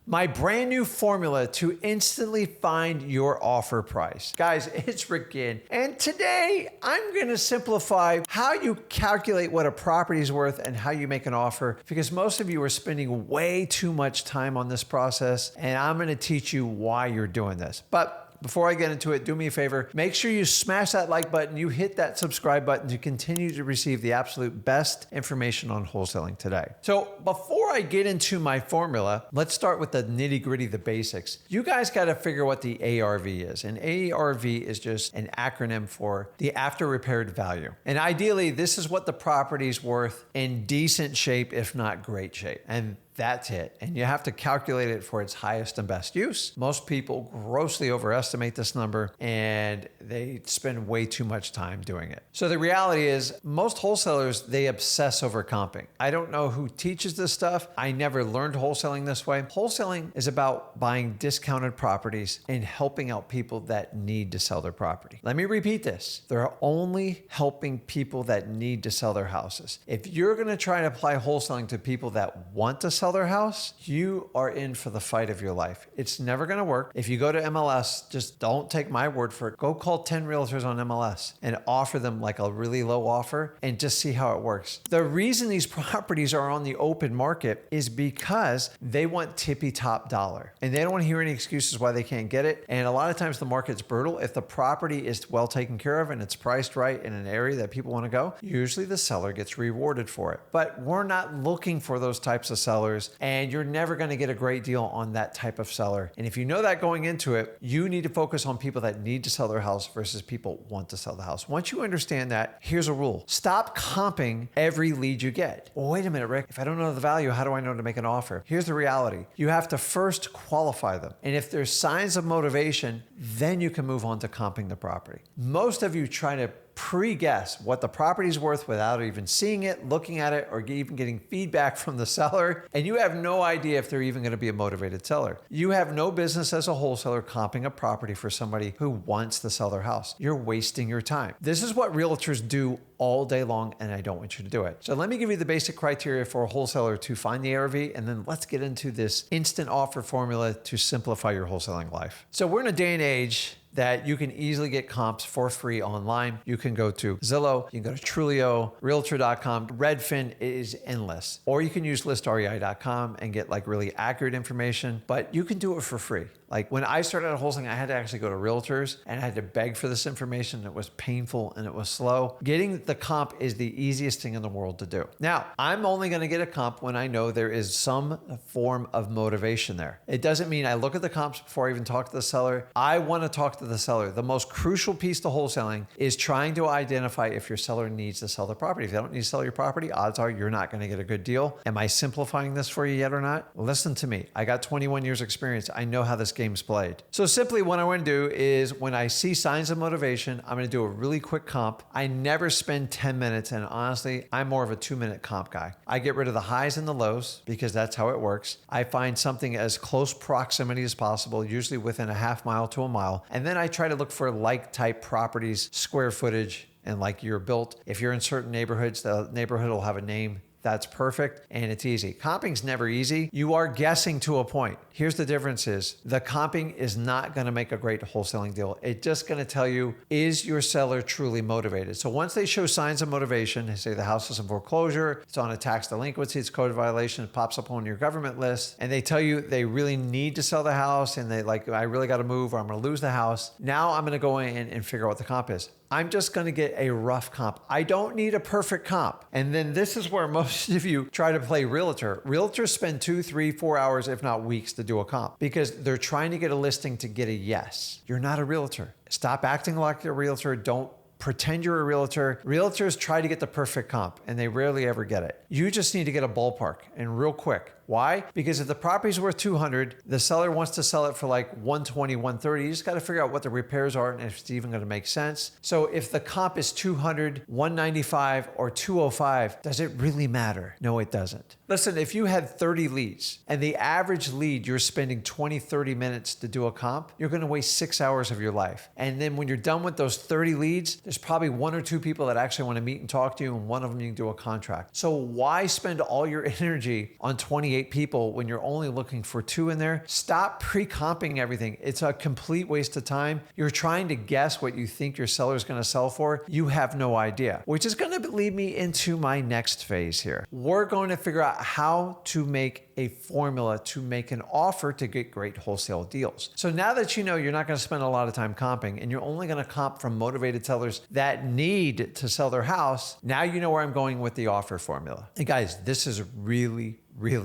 my brand new formula to instantly find your offer price. Guys, it's Rick Ginn, and today I'm going to simplify how you calculate what a property is worth and how you make an offer, because most of you are spending way too much time on this process, and I'm going to teach you why you're doing this. But before I get into it, do me a favor, make sure you smash that like button, you hit that subscribe button to continue to receive the absolute best information on wholesaling today. So before I get into my formula, let's start with the nitty gritty, the basics. You guys got to figure what the ARV is. And ARV is just an acronym for the after repaired value. And ideally, this is what the property's worth in decent shape, if not great shape. And that's it. And you have to calculate it for its highest and best use. Most people grossly overestimate this number and they spend way too much time doing it. So the reality is most wholesalers, they obsess over comping. I don't know who teaches this stuff. I never learned wholesaling this way. Wholesaling is about buying discounted properties and helping out people that need to sell their property. Let me repeat this. They're only helping people that need to sell their houses. If you're going to try and apply wholesaling to people that want to sell their house, you are in for the fight of your life. It's never going to work. If you go to MLS, just don't take my word for it. Go call 10 realtors on MLS and offer them like a really low offer and just see how it works. The reason these properties are on the open market is because they want tippy top dollar and they don't want to hear any excuses why they can't get it. And a lot of times the market's brutal. If the property is well taken care of and it's priced right in an area that people want to go, usually the seller gets rewarded for it. But we're not looking for those types of sellers, and you're never going to get a great deal on that type of seller. And if you know that going into it, you need to focus on people that need to sell their house versus people want to sell the house. Once you understand that, here's a rule. Stop comping every lead you get. Well, wait a minute, Rick. If I don't know the value, how do I know to make an offer? Here's the reality. You have to first qualify them. And if there's signs of motivation, then you can move on to comping the property. Most of you try to pre-guess what the property's worth without even seeing it, looking at it, or even getting feedback from the seller. And you have no idea if they're even going to be a motivated seller. You have no business as a wholesaler comping a property for somebody who wants to sell their house. You're wasting your time. This is what realtors do all day long, and I don't want you to do it. So let me give you the basic criteria for a wholesaler to find the ARV, and then let's get into this instant offer formula to simplify your wholesaling life. So we're in a day and age that you can easily get comps for free online. You can go to Zillow, you can go to Trulio, Realtor.com, Redfin is endless. Or you can use ListREI.com and get like really accurate information, but you can do it for free. Like when I started out wholesaling, I had to actually go to realtors and I had to beg for this information. It was painful and it was slow. Getting the comp is the easiest thing in the world to do. Now, I'm only going to get a comp when I know there is some form of motivation there. It doesn't mean I look at the comps before I even talk to the seller. I want to talk to the seller. The most crucial piece to wholesaling is trying to identify if your seller needs to sell the property. If they don't need to sell your property, odds are you're not going to get a good deal. Am I simplifying this for you yet or not? Listen to me. I got 21 years experience. I know how this game's played. So simply what I want to do is when I see signs of motivation, I'm going to do a really quick comp. I never spend 10 minutes, and honestly, I'm more of a 2-minute comp guy. I get rid of the highs and the lows because that's how it works. I find something as close proximity as possible, usually within a half mile to a mile. And then I try to look for like type properties, square footage, and like you're built. If you're in certain neighborhoods, the neighborhood will have a name. That's perfect, and it's easy. Comping's never easy. You are guessing to a point. Here's the difference is the comping is not going to make a great wholesaling deal. It's just going to tell you, is your seller truly motivated? So once they show signs of motivation, they say the house is in foreclosure, it's on a tax delinquency, it's code violation, it pops up on your government list, and they tell you they really need to sell the house and they like, I really got to move or I'm going to lose the house. Now I'm going to go in and figure out what the comp is. I'm just going to get a rough comp. I don't need a perfect comp. And then this is where most of you try to play realtor. Realtors spend 2, 3, 4 hours, if not weeks, to do a comp because they're trying to get a listing to get a yes. You're not a realtor. Stop acting like a realtor. Don't pretend you're a realtor. Realtors try to get the perfect comp and they rarely ever get it. You just need to get a ballpark and real quick. Why? Because if the property's worth 200, the seller wants to sell it for like 120, 130. You just got to figure out what the repairs are and if it's even going to make sense. So if the comp is 200, 195, or 205, does it really matter? No, it doesn't. Listen, if you had 30 leads and the average lead, you're spending 20, 30 minutes to do a comp, you're going to waste 6 hours of your life. And then when you're done with those 30 leads, there's probably 1 or 2 people that actually want to meet and talk to you, and one of them you can do a contract. So why spend all your energy on 28 28 people when you're only looking for 2 in there. Stop pre-comping everything. It's a complete waste of time. You're trying to guess what you think your seller is going to sell for. You have no idea, which is going to lead me into my next phase here. We're going to figure out how to make a formula to make an offer to get great wholesale deals. So now that you know you're not going to spend a lot of time comping and you're only going to comp from motivated sellers that need to sell their house, now you know where I'm going with the offer formula. And guys, this is really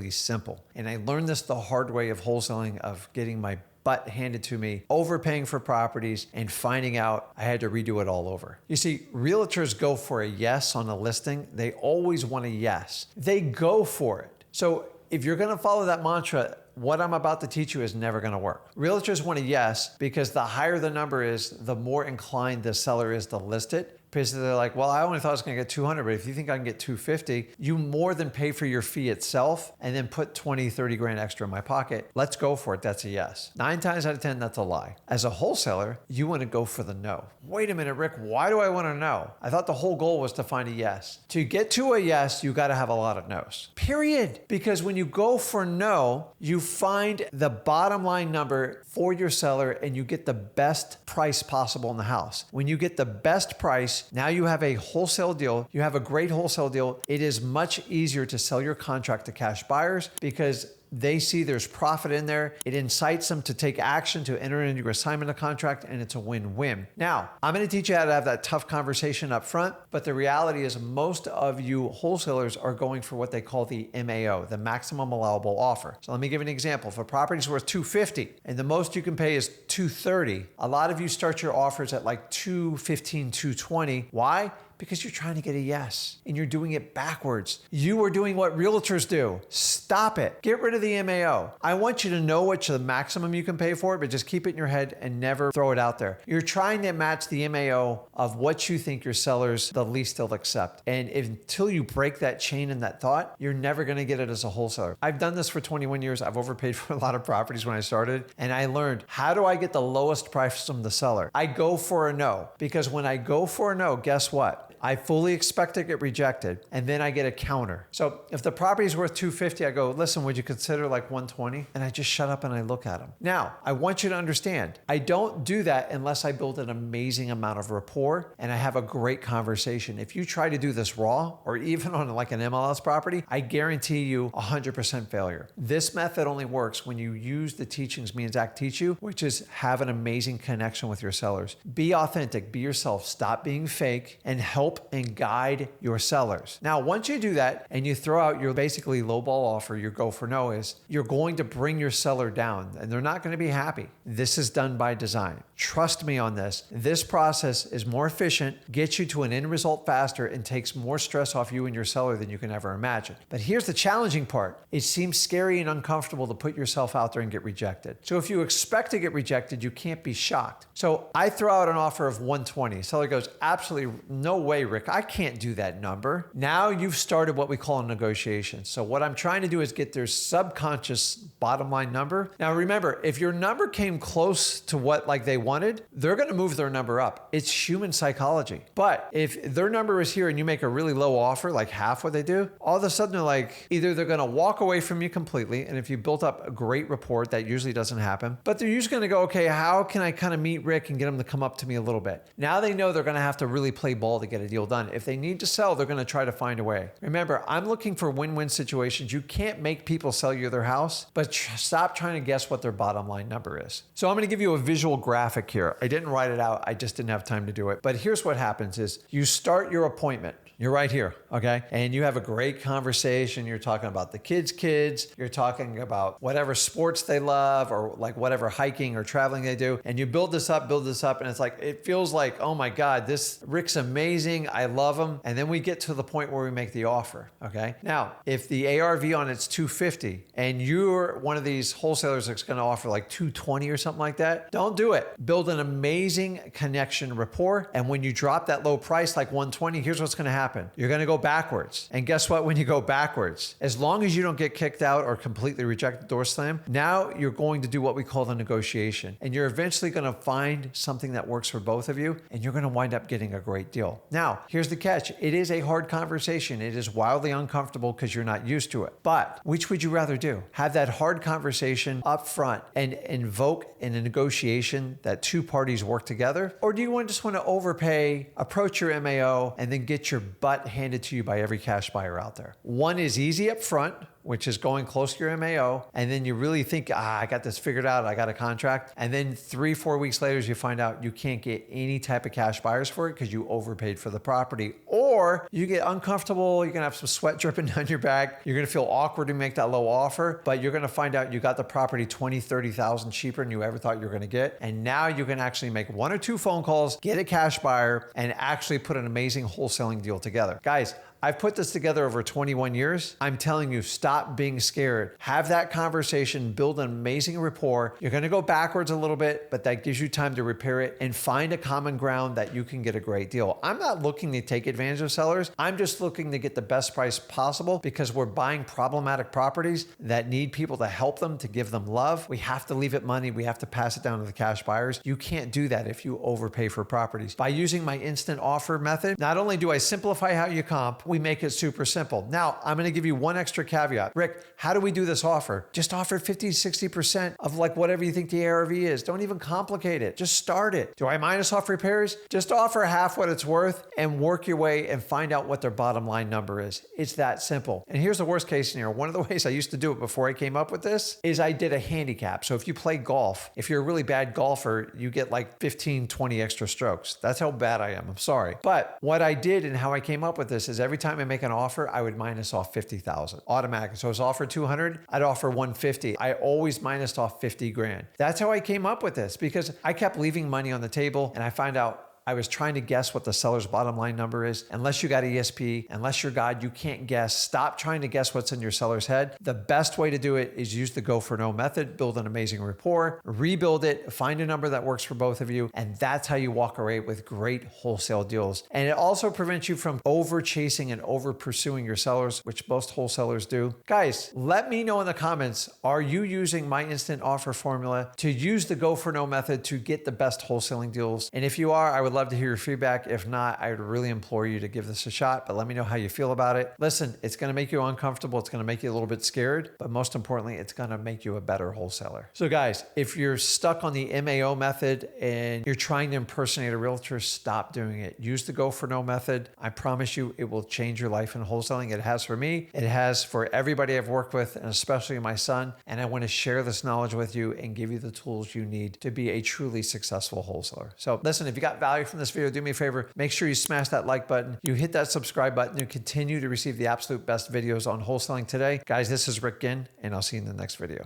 simple. And I learned this the hard way of wholesaling, of getting my butt handed to me, overpaying for properties, and finding out I had to redo it all over. You see, realtors go for a yes on a listing. They always want a yes. They go for it. So if you're going to follow that mantra, what I'm about to teach you is never going to work. Realtors want a yes because the higher the number is, the more inclined the seller is to list it. Because they're like, well, I only thought I was going to get 200, but if you think I can get 250, you more than pay for your fee itself and then put 20, 30 grand extra in my pocket. Let's go for it. That's a yes. 9 times out of 10, that's a lie. As a wholesaler, you want to go for the no. Wait a minute, Rick, why do I want to know? I thought the whole goal was to find a yes. To get to a yes, you got to have a lot of no's. Period. Because when you go for no, you find the bottom line number for your seller and you get the best price possible in the house. When you get the best price, now you have a wholesale deal. You have a great wholesale deal. It is much easier to sell your contract to cash buyers because they see there's profit in there. It incites them to take action, to enter into your assignment of contract, and it's a win-win. Now, I'm going to teach you how to have that tough conversation up front, but the reality is most of you wholesalers are going for what they call the MAO, the maximum allowable offer. So let me give you an example. If a property's worth $250 and the most you can pay is $230, a lot of you start your offers at like $215, $220. Why? Because you're trying to get a yes and you're doing it backwards. You are doing what realtors do. Stop it. Get rid of the MAO. I want you to know what's the maximum you can pay for it, but just keep it in your head and never throw it out there. You're trying to match the MAO of what you think your sellers the least they'll accept. And until you break that chain and that thought, you're never going to get it as a wholesaler. I've done this for 21 years. I've overpaid for a lot of properties when I started, and I learned, how do I get the lowest price from the seller? I go for a no, because when I go for a no, guess what? I fully expect to get rejected, and then I get a counter. So if the property is worth $250, I go, listen, would you consider like $120? And I just shut up and I look at them. Now, I want you to understand, I don't do that unless I build an amazing amount of rapport and I have a great conversation. If you try to do this raw, or even on like an MLS property, I guarantee you 100% failure. This method only works when you use the teachings me and Zach teach you, which is have an amazing connection with your sellers. Be authentic, be yourself, stop being fake, and help and guide your sellers. Now, once you do that and you throw out your basically lowball offer, your go for no, is you're going to bring your seller down and they're not going to be happy. This is done by design. Trust me on this. This process is more efficient, gets you to an end result faster, and takes more stress off you and your seller than you can ever imagine. But here's the challenging part. It seems scary and uncomfortable to put yourself out there and get rejected. So if you expect to get rejected, you can't be shocked. So I throw out an offer of $120. Seller goes, absolutely no way, Rick, I can't do that number. Now you've started what we call a negotiation. So what I'm trying to do is get their subconscious bottom line number. Now remember, if your number came close to what like they wanted, they're going to move their number up. It's human psychology. But if their number is here and you make a really low offer, like half what they do, all of a sudden they're like, either they're going to walk away from you completely. And if you built up a great rapport, that usually doesn't happen. But they're usually going to go, okay, how can I kind of meet Rick and get him to come up to me a little bit? Now they know they're going to have to really play ball to get a deal done. If they need to sell, they're going to try to find a way. Remember, I'm looking for win-win situations. You can't make people sell you their house, but stop trying to guess what their bottom line number is. So I'm going to give you a visual graphic here. I didn't write it out. I just didn't have time to do it. But here's what happens is you start your appointment. You're right here, okay? And you have a great conversation. You're talking about the kids. You're talking about whatever sports they love or like whatever hiking or traveling they do. And you build this up, and it's like, it feels like, oh my God, this Rick's amazing. I love him. And then we get to the point where we make the offer, okay? Now, if the ARV on it's $250 and you're one of these wholesalers that's gonna offer like $220 or something like that, don't do it. Build an amazing connection rapport. And when you drop that low price, like $120, here's what's gonna happen. happen? You're going to go backwards. And guess what? When you go backwards, as long as you don't get kicked out or completely reject the door slam, now you're going to do what we call the negotiation. And you're eventually going to find something that works for both of you, and you're going to wind up getting a great deal. Now, here's the catch. It is a hard conversation. It is wildly uncomfortable because you're not used to it. But which would you rather do? Have that hard conversation up front and invoke in a negotiation that two parties work together? Or do you just want to overpay, approach your MAO, and then get your butt handed to you by every cash buyer out there? One is easy up front, which is going close to your MAO, and then you really think, I got this figured out, I got a contract, and then 3-4 weeks later, you find out you can't get any type of cash buyers for it because you overpaid for the property. Or you get uncomfortable, you're gonna have some sweat dripping down your back, you're gonna feel awkward to make that low offer, but you're gonna find out you got the property $20,000-$30,000 cheaper than you ever thought you were gonna get, and now you can actually make 1 or 2 phone calls, get a cash buyer, and actually put an amazing wholesaling deal together. Guys, I've put this together over 21 years. I'm telling you, stop being scared. Have that conversation, build an amazing rapport. You're gonna go backwards a little bit, but that gives you time to repair it and find a common ground that you can get a great deal. I'm not looking to take advantage of sellers. I'm just looking to get the best price possible because we're buying problematic properties that need people to help them, to give them love. We have to leave it money. We have to pass it down to the cash buyers. You can't do that if you overpay for properties. By using my instant offer method, not only do I simplify how you comp, we make it super simple. Now, I'm going to give you one extra caveat. Rick, how do we do this offer? Just offer 50-60% of like whatever you think the ARV is. Don't even complicate it. Just start it. Do I minus off repairs? Just offer half what it's worth and work your way and find out what their bottom line number is. It's that simple. And here's the worst case scenario. One of the ways I used to do it before I came up with this is I did a handicap. So if you play golf, if you're a really bad golfer, you get like 15, 20 extra strokes. That's how bad I am. I'm sorry. But what I did and how I came up with this is every time I make an offer, I would minus off 50,000 automatically. So I was offered 200, I'd offer 150. I always minused off 50 grand. That's how I came up with this because I kept leaving money on the table and I find out I was trying to guess what the seller's bottom line number is. Unless you got ESP, unless you're God, you can't guess. Stop trying to guess what's in your seller's head. The best way to do it is use the go for no method, build an amazing rapport, rebuild it, find a number that works for both of you. And that's how you walk away with great wholesale deals. And it also prevents you from over chasing and over pursuing your sellers, which most wholesalers do. Guys, let me know in the comments, are you using my instant offer formula to use the go for no method to get the best wholesaling deals? And if you are, I would love to hear your feedback. If not, I would really implore you to give this a shot, but let me know how you feel about it. Listen, it's going to make you uncomfortable. It's going to make you a little bit scared, but most importantly, it's going to make you a better wholesaler. So guys, if you're stuck on the MAO method and you're trying to impersonate a realtor, stop doing it. Use the go for no method. I promise you, it will change your life in wholesaling. It has for me. It has for everybody I've worked with, and especially my son. And I want to share this knowledge with you and give you the tools you need to be a truly successful wholesaler. So listen, if you got value from this video, do me a favor, make sure you smash that like button, you hit that subscribe button, you continue to receive the absolute best videos on wholesaling today. Guys, this is Rick Ginn, and I'll see you in the next video.